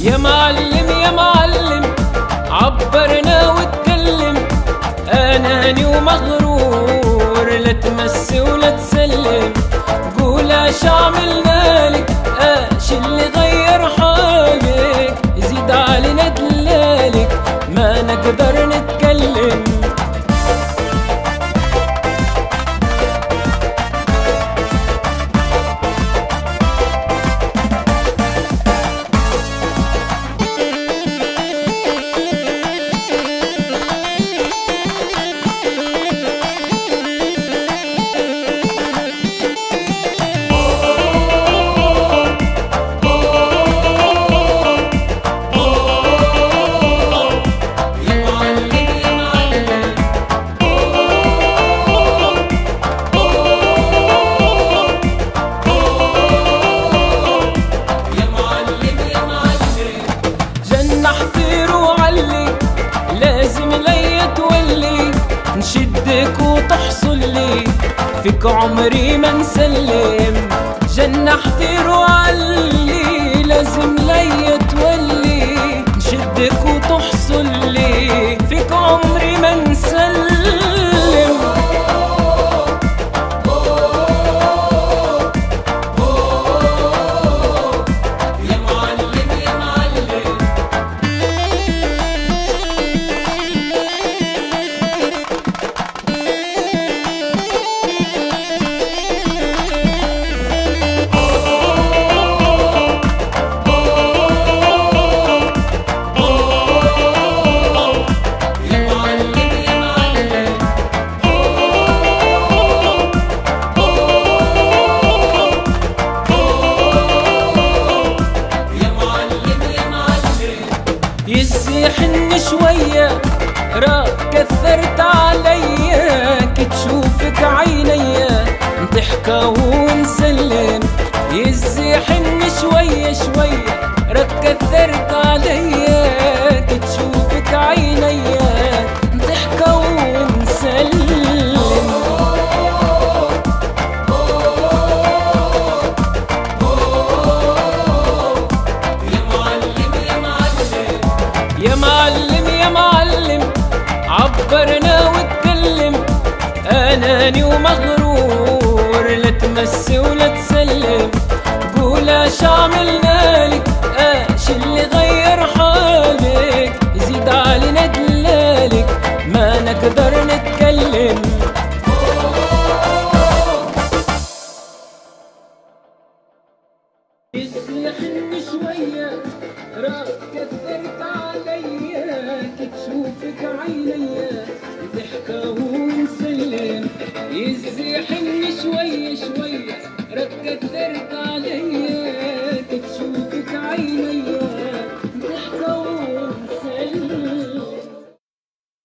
يا معلم يا معلم عبرنا واتكلم، اناني ومغرور لا تمسي ولا تسلم. قول اش عملنالك، اش اللي غير حالك، زيد علينا دلالك ما نقدر نتكلم. لازم ليا تولي نشدك وتحصل لي، فيك عمري ما نسلم. جنحتي وعلي لازم ليا تولي نشدك وتحصل لي، فيك عمري ما نسلم. يزيحني شوية راك كثرت عليا، كي تشوفك عينيا نضحكة ونسلم. يزيحني شوية شوية راك كثرت عليا، كي تشوفك عينيا نضحكة ونسلم. يا معلم يا معلم عبرنا واتكلم، اناني ومغرور لا تمسي